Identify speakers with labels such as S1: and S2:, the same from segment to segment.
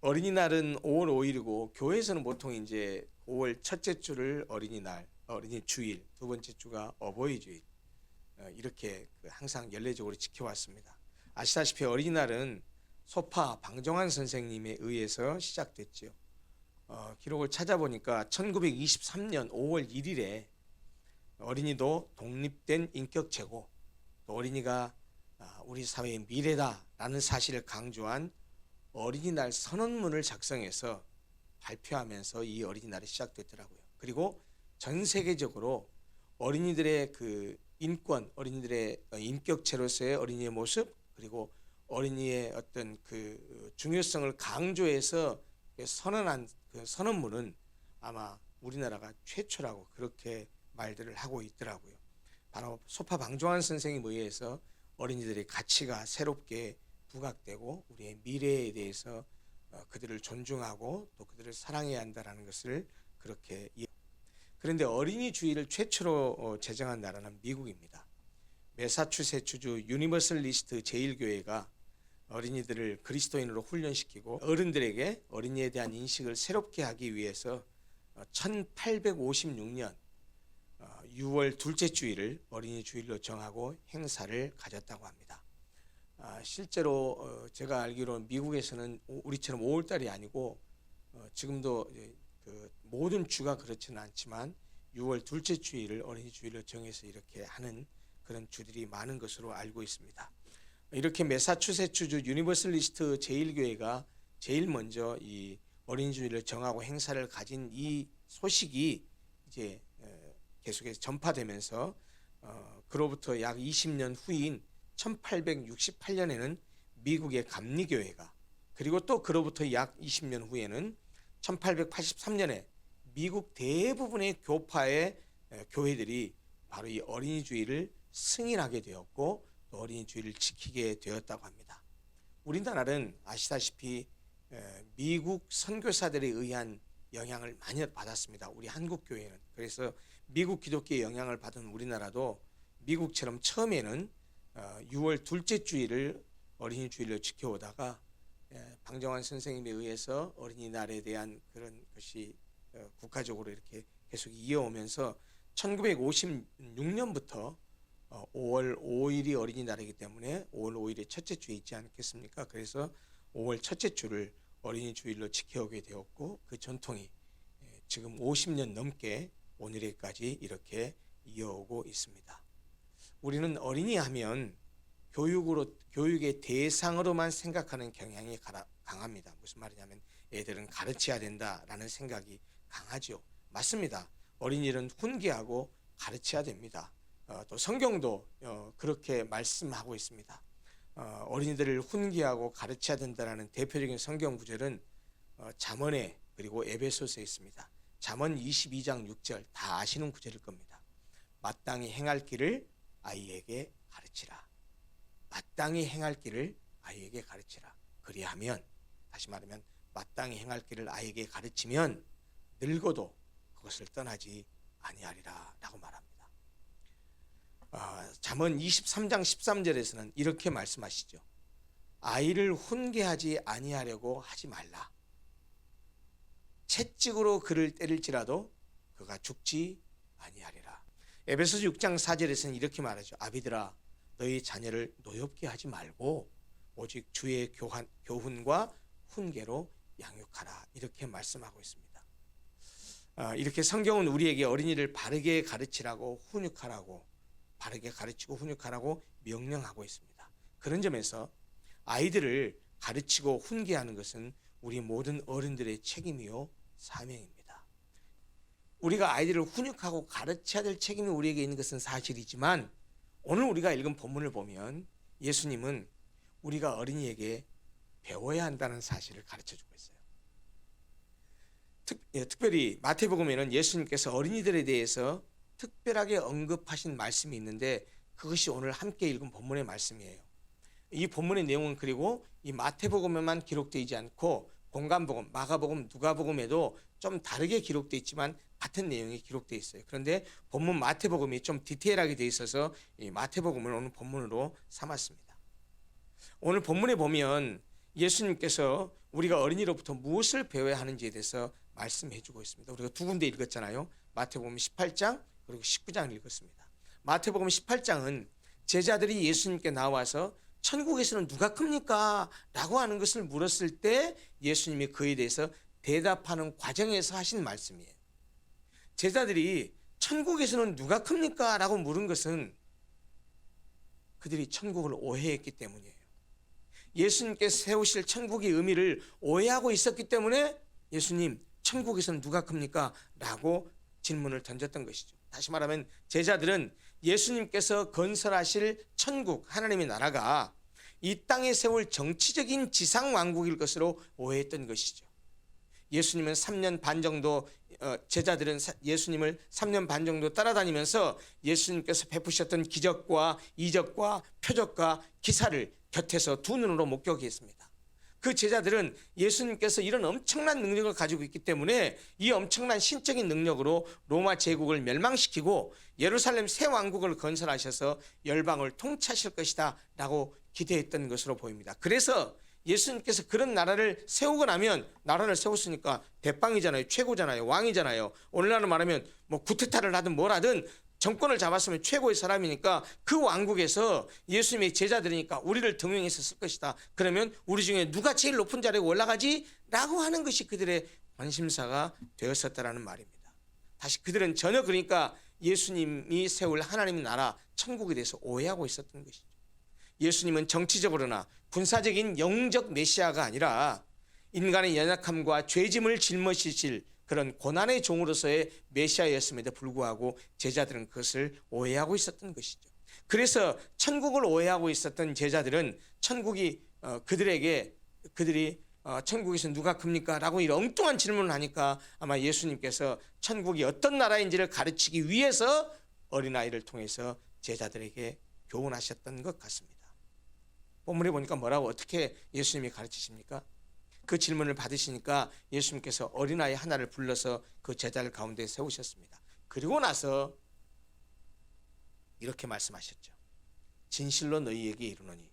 S1: 어린이날은 5월 5일이고 교회에서는 보통 이제 5월 첫째 주를 어린이날, 어린이 주일, 두 번째 주가 어버이 주일 이렇게 항상 연례적으로 지켜왔습니다. 아시다시피 어린이날은 소파 방정환 선생님에 의해서 시작됐죠. 기록을 찾아보니까 1923년 5월 1일에 어린이도 독립된 인격체고 또 어린이가 우리 사회의 미래다라는 사실을 강조한 어린이날 선언문을 작성해서 발표하면서 이 어린이날이 시작됐더라고요. 그리고 전 세계적으로 어린이들의 그 인권, 어린이들의 인격체로서의 어린이의 모습, 그리고 어린이의 어떤 그 중요성을 강조해서 선언한 그 선언문은 아마 우리나라가 최초라고 그렇게 말들을 하고 있더라고요. 바로 소파 방정환 선생님에 의해서 어린이들의 가치가 새롭게 부각되고 우리의 미래에 대해서 그들을 존중하고 또 그들을 사랑해야 한다는 것을 그렇게. 그런데 어린이 주일을 최초로 제정한 나라는 미국입니다. 매사추세츠주 유니버설리스트 제1교회가 어린이들을 그리스도인으로 훈련시키고 어른들에게 어린이에 대한 인식을 새롭게 하기 위해서 1856년 6월 둘째 주일을 어린이 주일로 정하고 행사를 가졌다고 합니다. 실제로 제가 알기로는 미국에서는 우리처럼 5월달이 아니고 지금도 그 모든 주가 그렇지는 않지만 6월 둘째 주일을 어린이 주일로 정해서 이렇게 하는 그런 주들이 많은 것으로 알고 있습니다. 이렇게 매사추세츠주 유니버설리스트 제1교회가 제일 먼저 이 어린이 주일을 정하고 행사를 가진 이 소식이 이제 계속해서 전파되면서 그로부터 약 20년 후인 1868년에는 미국의 감리교회가, 그리고 또 그로부터 약 20년 후에는 1883년에 미국 대부분의 교파의 교회들이 바로 이 어린이 주일을 승인하게 되었고 또 어린이 주일을 지키게 되었다고 합니다. 우리나라는 아시다시피 미국 선교사들에 의한 영향을 많이 받았습니다. 우리 한국 교회는. 그래서 미국 기독교의 영향을 받은 우리나라도 미국처럼 처음에는 6월 둘째 주일을 어린이 주일로 지켜오다가 방정환 선생님에 의해서 어린이날에 대한 그런 것이 국가적으로 이렇게 계속 이어오면서 1956년부터 5월 5일이 어린이날이기 때문에 5월 5일이 첫째 주에 있지 않겠습니까? 그래서 5월 첫째 주를 어린이 주일로 지켜오게 되었고 그 전통이 지금 50년 넘게 오늘에까지 이렇게 이어오고 있습니다. 우리는 어린이 하면 교육의 대상으로만 생각하는 경향이 강합니다. 무슨 말이냐면 애들은 가르쳐야 된다라는 생각이 강하죠. 맞습니다. 어린이는 훈계하고 가르쳐야 됩니다. 또 성경도 그렇게 말씀하고 있습니다. 어린이들을 훈계하고 가르쳐야 된다는 대표적인 성경 구절은 잠언에 그리고 에베소서에 있습니다. 잠언 22장 6절 다 아시는 구절일 겁니다. 마땅히 행할 길을 아이에게 가르치라. 마땅히 행할 길을 아이에게 가르치라. 그리하면, 다시 말하면 마땅히 행할 길을 아이에게 가르치면 늙어도 그것을 떠나지 아니하리라 라고 말합니다. 잠언 23장 13절에서는 이렇게 말씀하시죠. 아이를 훈계하지 아니하려고 하지 말라. 채찍으로 그를 때릴지라도 그가 죽지 아니하리라. 에베소서 6장 4절에서는 이렇게 말하죠. 아비들아 너희 자녀를 노엽게 하지 말고 오직 주의 교훈과 훈계로 양육하라. 이렇게 말씀하고 있습니다. 이렇게 성경은 우리에게 어린이를 바르게 가르치라고 훈육하라고, 바르게 가르치고 훈육하라고 명령하고 있습니다. 그런 점에서 아이들을 가르치고 훈계하는 것은 우리 모든 어른들의 책임이요 사명입니다. 우리가 아이들을 훈육하고 가르쳐야 될 책임이 우리에게 있는 것은 사실이지만 오늘 우리가 읽은 본문을 보면 예수님은 우리가 어린이에게 배워야 한다는 사실을 가르쳐주고 있어요. 특별히 마태복음에는 예수님께서 어린이들에 대해서 특별하게 언급하신 말씀이 있는데 그것이 오늘 함께 읽은 본문의 말씀이에요. 이 본문의 내용은 그리고 이 마태복음에만 기록되지 않고 공관복음, 마가복음, 누가복음에도 좀 다르게 기록되어 있지만 같은 내용이 기록되어 있어요. 그런데 본문 마태복음이 좀 디테일하게 되어 있어서 이 마태복음을 오늘 본문으로 삼았습니다. 오늘 본문에 보면 예수님께서 우리가 어린이로부터 무엇을 배워야 하는지에 대해서 말씀해 주고 있습니다. 우리가 두 군데 읽었잖아요. 마태복음 18장 그리고 19장을 읽었습니다. 마태복음 18장은 제자들이 예수님께 나와서 천국에서는 누가 큽니까? 라고 하는 것을 물었을 때 예수님이 그에 대해서 대답하는 과정에서 하신 말씀이에요. 제자들이 천국에서는 누가 큽니까? 라고 물은 것은 그들이 천국을 오해했기 때문이에요. 예수님께서 세우실 천국의 의미를 오해하고 있었기 때문에 예수님, 천국에서는 누가 큽니까? 라고 질문을 던졌던 것이죠. 다시 말하면 제자들은 예수님께서 건설하실 천국, 하나님의 나라가 이 땅에 세울 정치적인 지상왕국일 것으로 오해했던 것이죠. 예수님은 3년 반 정도 제자들은 예수님을 3년 반 정도 따라다니면서 예수님께서 베푸셨던 기적과 이적과 표적과 기사를 곁에서 두 눈으로 목격했습니다. 그 제자들은 예수님께서 이런 엄청난 능력을 가지고 있기 때문에 이 엄청난 신적인 능력으로 로마 제국을 멸망시키고 예루살렘 새 왕국을 건설하셔서 열방을 통치하실 것이다 라고 기대했던 것으로 보입니다. 그래서 예수님께서 그런 나라를 세우고 나면, 나라를 세웠으니까 대빵이잖아요. 최고잖아요. 왕이잖아요. 오늘날로 말하면 뭐 쿠데타를 하든 뭘 하든 정권을 잡았으면 최고의 사람이니까 그 왕국에서 예수님의 제자들이니까 우리를 등용해서 쓸 것이다. 그러면 우리 중에 누가 제일 높은 자리에 올라가지? 라고 하는 것이 그들의 관심사가 되었었다라는 말입니다. 다시 그들은 전혀 그러니까 예수님이 세울 하나님의 나라 천국에 대해서 오해하고 있었던 것이죠. 예수님은 정치적으로나 군사적인 영적 메시아가 아니라 인간의 연약함과 죄짐을 짊어지실 그런 고난의 종으로서의 메시아였음에도 불구하고 제자들은 그것을 오해하고 있었던 것이죠. 그래서 천국을 오해하고 있었던 제자들은 천국이 그들이 천국에서 누가 큽니까? 라고 이런 엉뚱한 질문을 하니까 아마 예수님께서 천국이 어떤 나라인지를 가르치기 위해서 어린아이를 통해서 제자들에게 교훈하셨던 것 같습니다. 본문에 보니까 뭐라고 어떻게 예수님이 가르치십니까? 그 질문을 받으시니까 예수님께서 어린아이 하나를 불러서 그 제자들 가운데 세우셨습니다. 그리고 나서 이렇게 말씀하셨죠. 진실로 너희에게 이르노니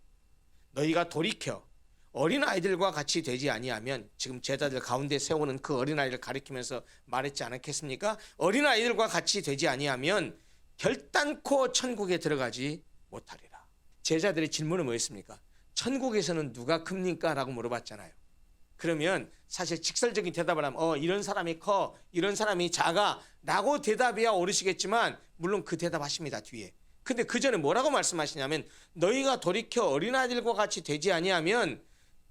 S1: 너희가 돌이켜 어린아이들과 같이 되지 아니하면, 지금 제자들 가운데 세우는 그 어린아이를 가리키면서 말했지 않았겠습니까? 어린아이들과 같이 되지 아니하면 결단코 천국에 들어가지 못하리라. 제자들의 질문은 뭐였습니까? 천국에서는 누가 큽니까? 라고 물어봤잖아요. 그러면 사실 직설적인 대답을 하면 이런 사람이 커, 이런 사람이 작아 라고 대답해야 옳으시겠지만 물론 그 대답하십니다. 뒤에. 근데 그 전에 뭐라고 말씀하시냐면 너희가 돌이켜 어린아이들과 같이 되지 아니하면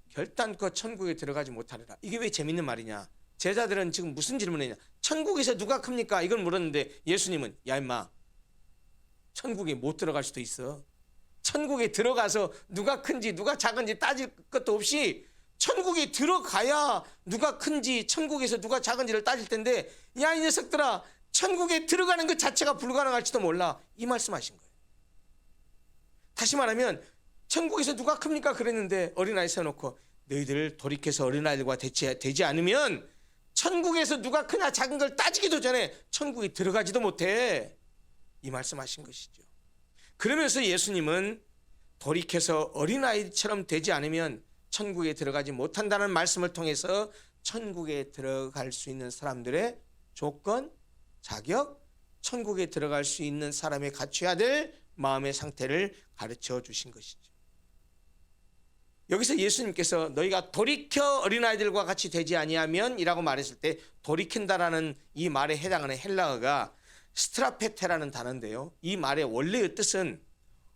S1: 결단코 천국에 들어가지 못하리라. 이게 왜 재밌는 말이냐? 제자들은 지금 무슨 질문을 했냐? 천국에서 누가 큽니까? 이걸 물었는데 예수님은 야 임마, 천국에 못 들어갈 수도 있어. 천국에 들어가서 누가 큰지 누가 작은지 따질 것도 없이 천국에 들어가야 누가 큰지 천국에서 누가 작은지를 따질 텐데, 야 이 녀석들아, 천국에 들어가는 것 자체가 불가능할지도 몰라. 이 말씀하신 거예요. 다시 말하면 천국에서 누가 큽니까? 그랬는데 어린아이 세워놓고 너희들 돌이켜서 어린아이들과 되지 않으면 천국에서 누가 크냐 작은 걸 따지기도 전에 천국에 들어가지도 못해. 이 말씀하신 것이죠. 그러면서 예수님은 돌이켜서 어린아이처럼 되지 않으면 천국에 들어가지 못한다는 말씀을 통해서 천국에 들어갈 수 있는 사람들의 조건, 자격, 천국에 들어갈 수 있는 사람이 갖춰야 될 마음의 상태를 가르쳐 주신 것이죠. 여기서 예수님께서 너희가 돌이켜 어린아이들과 같이 되지 아니하면 이라고 말했을 때 돌이킨다라는 이 말에 해당하는 헬라어가 스트라페테라는 단어인데요. 이 말의 원래의 뜻은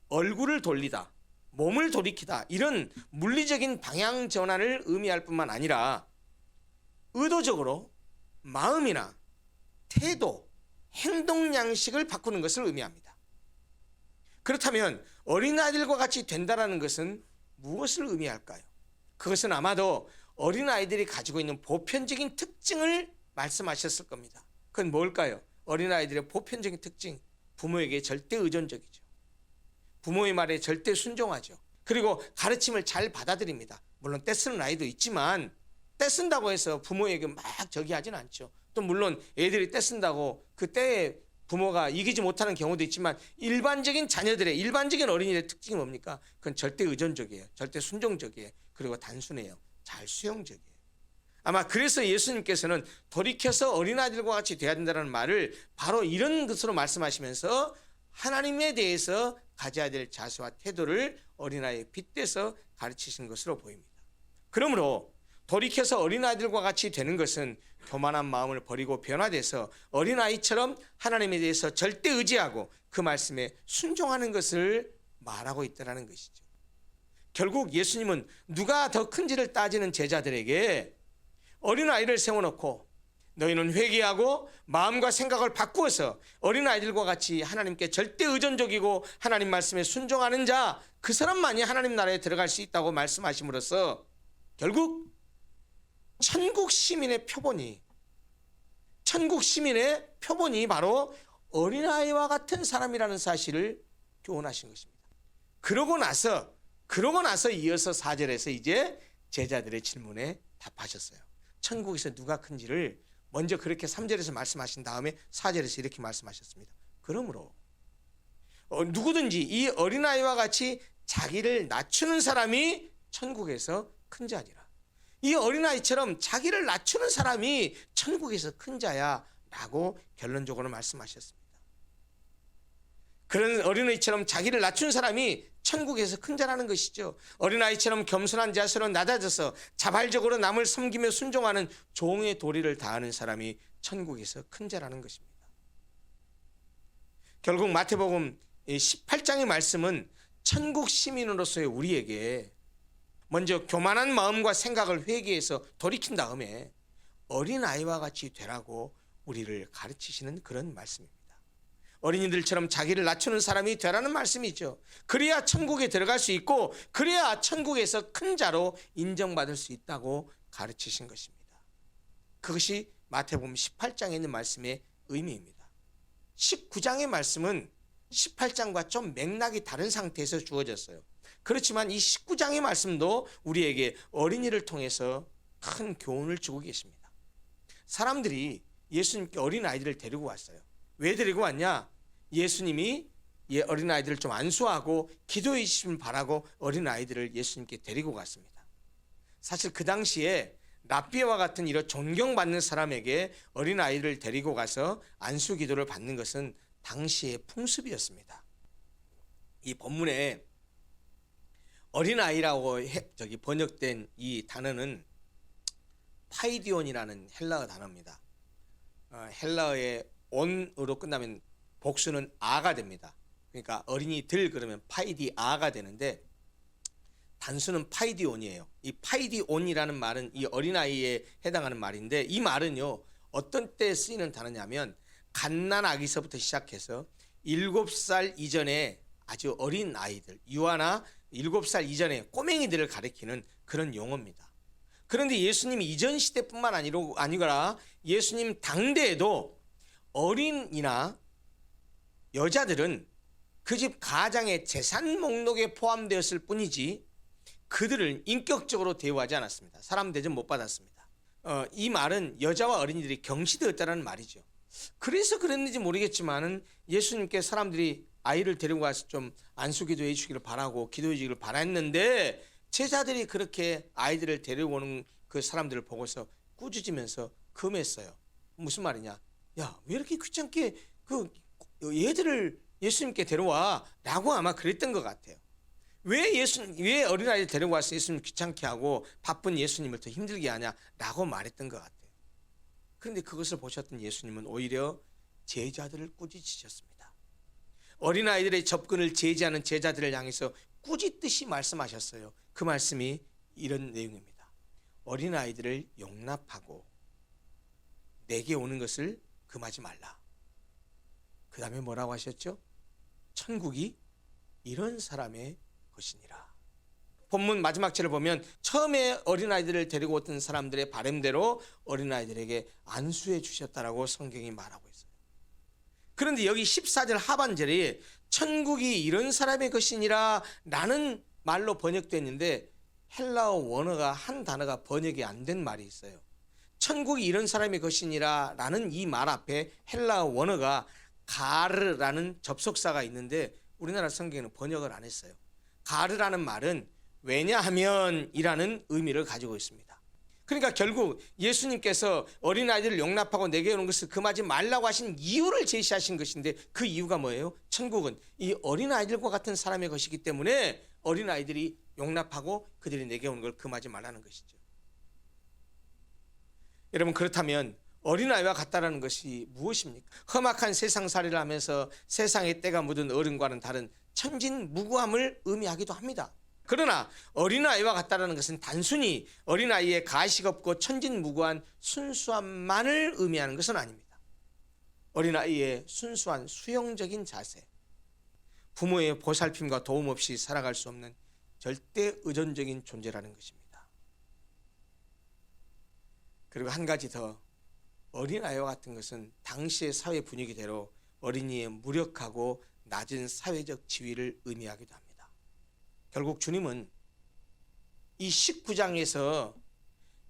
S1: 얼굴을 돌리다, 몸을 돌이키다, 이런 물리적인 방향 전환을 의미할 뿐만 아니라 의도적으로 마음이나 태도, 행동 양식을 바꾸는 것을 의미합니다. 그렇다면 어린아이들과 같이 된다는 것은 무엇을 의미할까요? 그것은 아마도 어린아이들이 가지고 있는 보편적인 특징을 말씀하셨을 겁니다. 그건 뭘까요? 어린아이들의 보편적인 특징, 부모에게 절대 의존적이죠. 부모의 말에 절대 순종하죠. 그리고 가르침을 잘 받아들입니다. 물론 떼쓰는 아이도 있지만 떼쓴다고 해서 부모에게 막 저기 하진 않죠. 또 물론 애들이 떼쓴다고 그 때에 부모가 이기지 못하는 경우도 있지만 일반적인 자녀들의, 일반적인 어린이들의 특징이 뭡니까? 그건 절대 의존적이에요. 절대 순종적이에요. 그리고 단순해요. 잘 수용적이에요. 아마 그래서 예수님께서는 돌이켜서 어린아이들과 같이 돼야 된다는 말을 바로 이런 것으로 말씀하시면서 하나님에 대해서 가져야 될 자세와 태도를 어린아이에 빗대서 가르치신 것으로 보입니다. 그러므로 돌이켜서 어린아이들과 같이 되는 것은 교만한 마음을 버리고 변화돼서 어린아이처럼 하나님에 대해서 절대 의지하고 그 말씀에 순종하는 것을 말하고 있다는 것이죠. 결국 예수님은 누가 더 큰지를 따지는 제자들에게 어린아이를 세워놓고 너희는 회개하고 마음과 생각을 바꾸어서 어린아이들과 같이 하나님께 절대 의존적이고 하나님 말씀에 순종하는 자, 그 사람만이 하나님 나라에 들어갈 수 있다고 말씀하심으로써 결국 천국 시민의 표본이 바로 어린아이와 같은 사람이라는 사실을 교훈하신 것입니다. 그러고 나서 이어서 4절에서 이제 제자들의 질문에 답하셨어요. 천국에서 누가 큰지를 먼저 그렇게 3절에서 말씀하신 다음에 4절에서 이렇게 말씀하셨습니다. 그러므로 누구든지 이 어린아이와 같이 자기를 낮추는 사람이 천국에서 큰 자니라. 이 어린아이처럼 자기를 낮추는 사람이 천국에서 큰 자야 라고 결론적으로 말씀하셨습니다. 그런 어린아이처럼 자기를 낮춘 사람이 천국에서 큰 자라는 것이죠. 어린아이처럼 겸손한 자세로 낮아져서 자발적으로 남을 섬기며 순종하는 종의 도리를 다하는 사람이 천국에서 큰 자라는 것입니다. 결국 마태복음 18장의 말씀은 천국 시민으로서의 우리에게 먼저 교만한 마음과 생각을 회개해서 돌이킨 다음에 어린아이와 같이 되라고 우리를 가르치시는 그런 말씀입니다. 어린이들처럼 자기를 낮추는 사람이 되라는 말씀이죠. 그래야 천국에 들어갈 수 있고 그래야 천국에서 큰 자로 인정받을 수 있다고 가르치신 것입니다. 그것이 마태복음 18장에 있는 말씀의 의미입니다. 19장의 말씀은 18장과 좀 맥락이 다른 상태에서 주어졌어요. 그렇지만 이 19장의 말씀도 우리에게 어린이를 통해서 큰 교훈을 주고 계십니다. 사람들이 예수님께 어린아이들을 데리고 왔어요. 왜 데리고 왔냐? 예수님이 어린아이들을 좀 안수하고 기도해 주시면 바라고 어린아이들을 예수님께 데리고 갔습니다. 사실 그 당시에 랍비와 같은 이런 존경받는 사람에게 어린아이를 데리고 가서 안수 기도를 받는 것은 당시의 풍습이었습니다. 이 본문에 어린아이라고 번역된 이 단어는 파이디온이라는 헬라어 단어입니다. 헬라어의 온으로 끝나면 복수는 아가 됩니다. 그러니까 어린이들 그러면 파이디아가 되는데 단수는 파이디온이에요. 이 파이디온이라는 말은 이 어린아이에 해당하는 말인데 이 말은요 어떤 때 쓰이는 단어냐면 갓난아기서부터 시작해서 7살 이전에 아주 어린 아이들, 유아나 7살 이전에 꼬맹이들을 가리키는 그런 용어입니다. 그런데 예수님 이전 시대뿐만 아니라 예수님 당대에도 어린이나 여자들은 그 집 가장의 재산 목록에 포함되었을 뿐이지 그들을 인격적으로 대우하지 않았습니다. 사람 대접 못 받았습니다. 이 말은 여자와 어린이들이 경시되었다는 말이죠. 그래서 그랬는지 모르겠지만은 예수님께 사람들이 아이를 데리고 가서 좀 안수기도 해주기를 바라고 기도해 주기를 바랐는데 제자들이 그렇게 아이들을 데려오는 그 사람들을 보고서 꾸짖으면서 금했어요. 무슨 말이냐? 야, 왜 이렇게 귀찮게 그 얘들을 예수님께 데려와? 라고 아마 그랬던 것 같아요. 왜 어린아이를 데리고 와서 예수님 귀찮게 하고 바쁜 예수님을 더 힘들게 하냐? 라고 말했던 것 같아요. 그런데 그것을 보셨던 예수님은 오히려 제자들을 꾸짖으셨습니다. 어린아이들의 접근을 제지하는 제자들을 향해서 꾸짖듯이 말씀하셨어요. 그 말씀이 이런 내용입니다. 어린아이들을 용납하고 내게 오는 것을 금하지 말라. 그 다음에 뭐라고 하셨죠? 천국이 이런 사람의 것이니라. 본문 마지막 절을 보면 처음에 어린아이들을 데리고 왔던 사람들의 바람대로 어린아이들에게 안수해 주셨다라고 성경이 말하고 있어요. 그런데 여기 14절 하반절이 천국이 이런 사람의 것이니라 라는 말로 번역됐는데 헬라어 원어가 한 단어가 번역이 안 된 말이 있어요. 천국이 이런 사람의 것이니라 라는 이 말 앞에 헬라어 원어가 가르라는 접속사가 있는데 우리나라 성경에는 번역을 안 했어요. 가르라는 말은 왜냐하면이라는 의미를 가지고 있습니다. 그러니까 결국 예수님께서 어린아이들을 용납하고 내게 오는 것을 금하지 말라고 하신 이유를 제시하신 것인데, 그 이유가 뭐예요? 천국은 이 어린아이들과 같은 사람의 것이기 때문에 어린아이들이 용납하고 그들이 내게 오는 걸 금하지 말라는 것이죠. 여러분, 그렇다면 어린아이와 같다라는 것이 무엇입니까? 험악한 세상살이를 하면서 세상의 때가 묻은 어른과는 다른 천진무구함을 의미하기도 합니다. 그러나 어린아이와 같다라는 것은 단순히 어린아이의 가식 없고 천진무구한 순수함만을 의미하는 것은 아닙니다. 어린아이의 순수한 수용적인 자세, 부모의 보살핌과 도움 없이 살아갈 수 없는 절대 의존적인 존재라는 것입니다. 그리고 한 가지 더, 어린아이와 같은 것은 당시의 사회 분위기대로 어린이의 무력하고 낮은 사회적 지위를 의미하기도 합니다. 결국 주님은 이 19장에서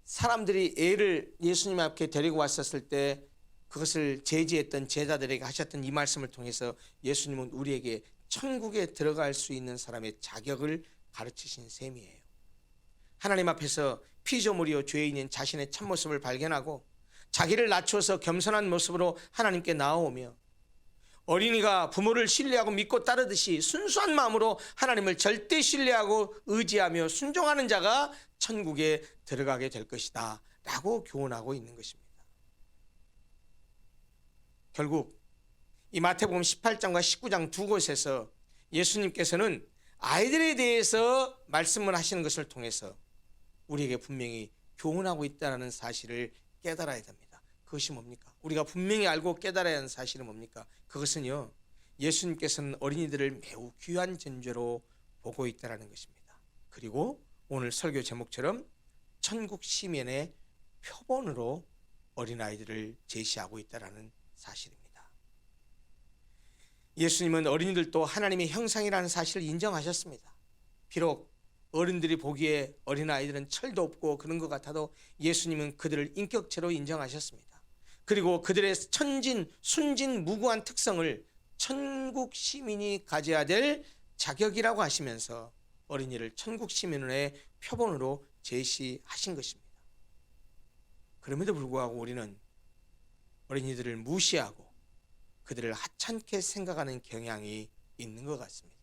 S1: 사람들이 애를 예수님 앞에 데리고 왔었을 때 그것을 제지했던 제자들에게 하셨던 이 말씀을 통해서 예수님은 우리에게 천국에 들어갈 수 있는 사람의 자격을 가르치신 셈이에요. 하나님 앞에서 피조물이요 죄인인 자신의 참모습을 발견하고 자기를 낮춰서 겸손한 모습으로 하나님께 나아오며 어린이가 부모를 신뢰하고 믿고 따르듯이 순수한 마음으로 하나님을 절대 신뢰하고 의지하며 순종하는 자가 천국에 들어가게 될 것이다 라고 교훈하고 있는 것입니다. 결국 이 마태복음 18장과 19장 두 곳에서 예수님께서는 아이들에 대해서 말씀을 하시는 것을 통해서 우리에게 분명히 교훈하고 있다는 사실을 깨달아야 됩니다. 그것이 뭡니까? 우리가 분명히 알고 깨달아야 하는 사실은 뭡니까? 그것은요, 예수님께서는 어린이들을 매우 귀한 존재로 보고 있다는 것입니다. 그리고 오늘 설교 제목처럼 천국 시민의 표본으로 어린아이들을 제시하고 있다는 사실입니다. 예수님은 어린이들도 하나님의 형상이라는 사실을 인정하셨습니다. 비록 어른들이 보기에 어린아이들은 철도 없고 그런 것 같아도 예수님은 그들을 인격체로 인정하셨습니다. 그리고 그들의 천진, 순진, 무구한 특성을 천국 시민이 가져야 될 자격이라고 하시면서 어린이를 천국 시민의 표본으로 제시하신 것입니다. 그럼에도 불구하고 우리는 어린이들을 무시하고 그들을 하찮게 생각하는 경향이 있는 것 같습니다.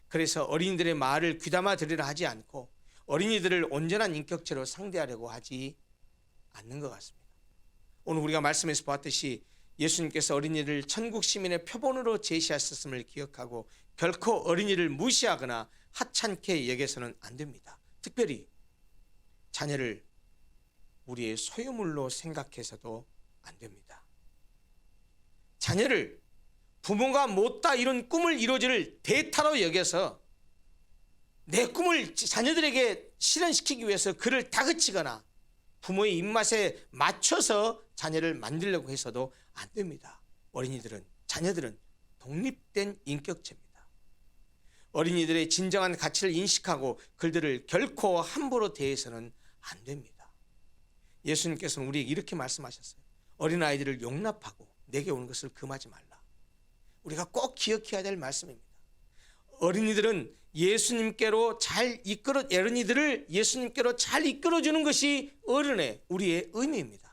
S1: 그래서 어린이들의 말을 귀담아 들으려 하지 않고 어린이들을 온전한 인격체로 상대하려고 하지 않는 것 같습니다. 오늘 우리가 말씀에서 보았듯이 예수님께서 어린이를 천국 시민의 표본으로 제시하셨음을 기억하고 결코 어린이를 무시하거나 하찮게 여겨서는 안 됩니다. 특별히 자녀를 우리의 소유물로 생각해서도 안 됩니다. 자녀를 부모가 못다 이룬 꿈을 이루어질 대타로 여겨서 내 꿈을 자녀들에게 실현시키기 위해서 그를 다그치거나 부모의 입맛에 맞춰서 자녀를 만들려고 해서도 안 됩니다. 어린이들은, 자녀들은 독립된 인격체입니다. 어린이들의 진정한 가치를 인식하고 그들을 결코 함부로 대해서는 안 됩니다. 예수님께서는 우리에게 이렇게 말씀하셨어요. 어린아이들을 용납하고 내게 오는 것을 금하지 말라. 우리가 꼭 기억해야 될 말씀입니다. 어린이들은 어린이들을 예수님께로 잘 이끌어주는 것이 어른의 우리의 의미입니다.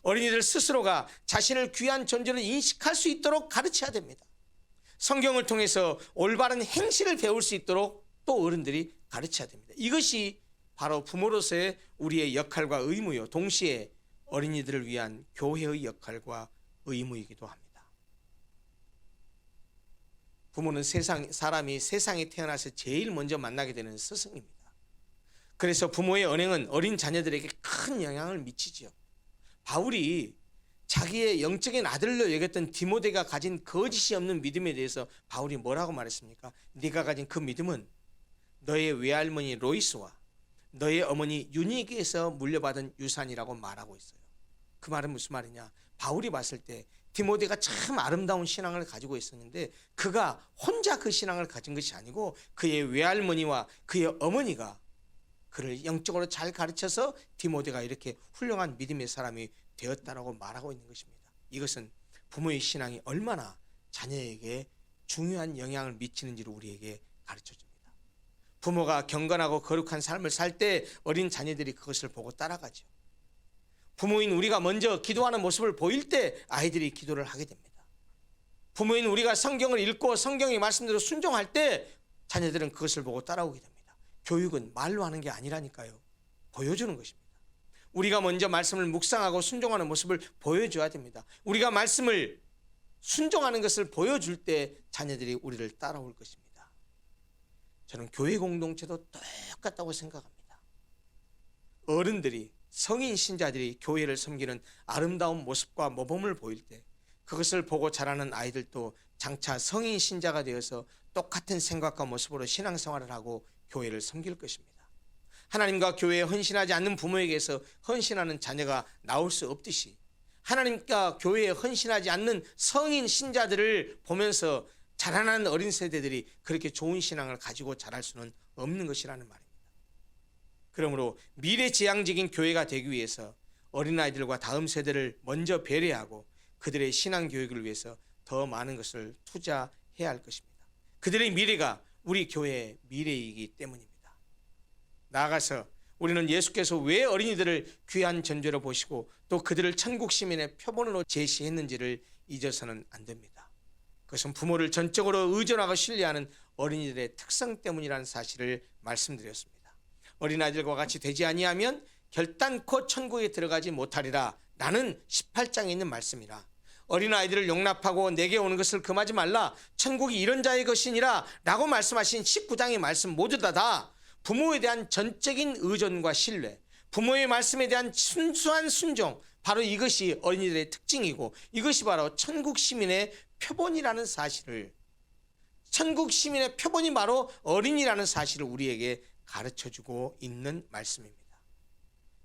S1: 어린이들 스스로가 자신을 귀한 존재로 인식할 수 있도록 가르쳐야 됩니다. 성경을 통해서 올바른 행실을 배울 수 있도록 또 어른들이 가르쳐야 됩니다. 이것이 바로 부모로서의 우리의 역할과 의무요, 동시에 어린이들을 위한 교회의 역할과 의무이기도 합니다. 부모는 사람이 세상에 태어나서 제일 먼저 만나게 되는 스승입니다. 그래서 부모의 언행은 어린 자녀들에게 큰 영향을 미치죠. 바울이 자기의 영적인 아들로 여겼던 디모데가 가진 거짓이 없는 믿음에 대해서 바울이 뭐라고 말했습니까? 네가 가진 그 믿음은 너의 외할머니 로이스와 너의 어머니 유니에게서 물려받은 유산이라고 말하고 있어요. 그 말은 무슨 말이냐? 바울이 봤을 때 디모데가 참 아름다운 신앙을 가지고 있었는데 그가 혼자 그 신앙을 가진 것이 아니고 그의 외할머니와 그의 어머니가 그를 영적으로 잘 가르쳐서 디모데가 이렇게 훌륭한 믿음의 사람이 되었다라고 말하고 있는 것입니다. 이것은 부모의 신앙이 얼마나 자녀에게 중요한 영향을 미치는지를 우리에게 가르쳐줍니다. 부모가 경건하고 거룩한 삶을 살 때 어린 자녀들이 그것을 보고 따라가죠. 부모인 우리가 먼저 기도하는 모습을 보일 때 아이들이 기도를 하게 됩니다. 부모인 우리가 성경을 읽고 성경의 말씀대로 순종할 때 자녀들은 그것을 보고 따라오게 됩니다. 교육은 말로 하는 게 아니라니까요. 보여주는 것입니다. 우리가 먼저 말씀을 묵상하고 순종하는 모습을 보여줘야 됩니다. 우리가 말씀을 순종하는 것을 보여줄 때 자녀들이 우리를 따라올 것입니다. 저는 교회 공동체도 똑같다고 생각합니다. 어른들이, 성인 신자들이 교회를 섬기는 아름다운 모습과 모범을 보일 때 그것을 보고 자라는 아이들도 장차 성인 신자가 되어서 똑같은 생각과 모습으로 신앙생활을 하고 교회를 섬길 것입니다. 하나님과 교회에 헌신하지 않는 부모에게서 헌신하는 자녀가 나올 수 없듯이 하나님과 교회에 헌신하지 않는 성인 신자들을 보면서 자라나는 어린 세대들이 그렇게 좋은 신앙을 가지고 자랄 수는 없는 것이라는 말입니다. 그러므로 미래지향적인 교회가 되기 위해서 어린아이들과 다음 세대를 먼저 배려하고 그들의 신앙 교육을 위해서 더 많은 것을 투자해야 할 것입니다. 그들의 미래가 우리 교회의 미래이기 때문입니다. 나아가서 우리는 예수께서 왜 어린이들을 귀한 존재로 보시고 또 그들을 천국 시민의 표본으로 제시했는지를 잊어서는 안 됩니다. 그것은 부모를 전적으로 의존하고 신뢰하는 어린이들의 특성 때문이라는 사실을 말씀드렸습니다. 어린아이들과 같이 되지 아니하면 결단코 천국에 들어가지 못하리라 라는 18장에 있는 말씀이라. 어린아이들을 용납하고 내게 오는 것을 금하지 말라. 천국이 이런 자의 것이니라 라고 말씀하신 19장의 말씀 모두 다 부모에 대한 전적인 의존과 신뢰, 부모의 말씀에 대한 순수한 순종, 바로 이것이 어린이들의 특징이고 이것이 바로 천국 시민의 표본이라는 사실을, 천국 시민의 표본이 바로 어린이라는 사실을 우리에게 가르쳐주고 있는 말씀입니다.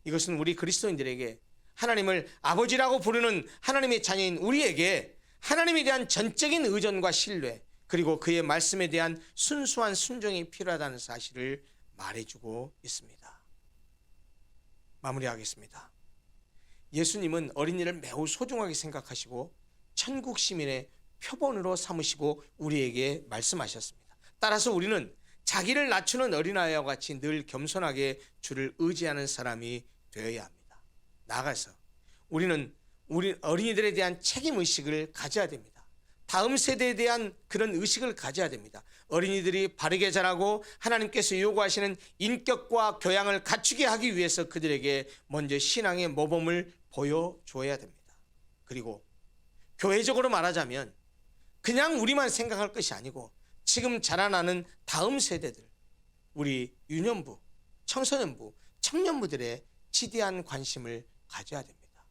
S1: 이것은 우리 그리스도인들에게 하나님을 아버지라고 부르는 하나님의 자녀인 우리에게 하나님에 대한 전적인 의존과 신뢰 그리고 그의 말씀에 대한 순수한 순종이 필요하다는 사실을 말해주고 있습니다. 마무리하겠습니다. 예수님은 어린이를 매우 소중하게 생각하시고 천국 시민의 표본으로 삼으시고 우리에게 말씀하셨습니다. 따라서 우리는 자기를 낮추는 어린아이와 같이 늘 겸손하게 주를 의지하는 사람이 되어야 합니다. 나아가서 우리는 우리 어린이들에 대한 책임의식을 가져야 됩니다. 다음 세대에 대한 그런 의식을 가져야 됩니다. 어린이들이 바르게 자라고 하나님께서 요구하시는 인격과 교양을 갖추게 하기 위해서 그들에게 먼저 신앙의 모범을 보여줘야 됩니다. 그리고 교회적으로 말하자면 그냥 우리만 생각할 것이 아니고 지금 자라나는 다음 세대들, 우리 유년부, 청소년부, 청년부들의 지대한 관심을 가져야 됩니다.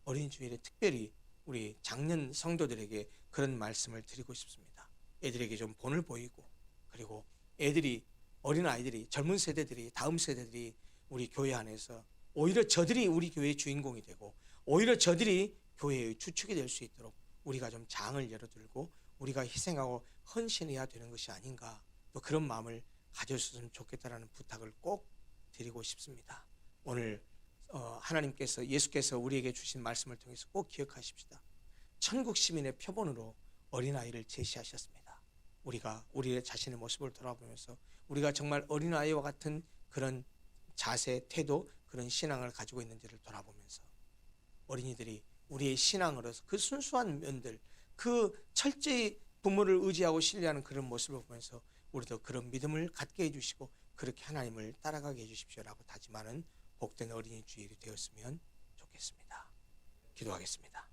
S1: 어린이 주일에 특별히 우리 장년 성도들에게 그런 말씀을 드리고 싶습니다. 애들에게 좀 본을 보이고 그리고 애들이, 어린아이들이, 젊은 세대들이, 다음 세대들이 우리 교회 안에서 오히려 저들이 우리 교회의 주인공이 되고 오히려 저들이 교회의 주축이 될 수 있도록 우리가 좀 장을 열어들고 우리가 희생하고 헌신해야 되는 것이 아닌가, 또 그런 마음을 가졌으면 좋겠다라는 부탁을 꼭 드리고 싶습니다. 오늘 하나님께서, 예수께서 우리에게 주신 말씀을 통해서 꼭 기억하십시다. 천국 시민의 표본으로 어린아이를 제시하셨습니다. 우리가 우리의 자신의 모습을 돌아보면서 우리가 정말 어린아이와 같은 그런 자세, 태도, 그런 신앙을 가지고 있는지를 돌아보면서 어린이들이 우리의 신앙으로서 그 순수한 면들, 그 철저히 부모를 의지하고 신뢰하는 그런 모습을 보면서 우리도 그런 믿음을 갖게 해주시고 그렇게 하나님을 따라가게 해주십시오라고 다짐하는 복된 어린이 주일이 되었으면 좋겠습니다. 기도하겠습니다.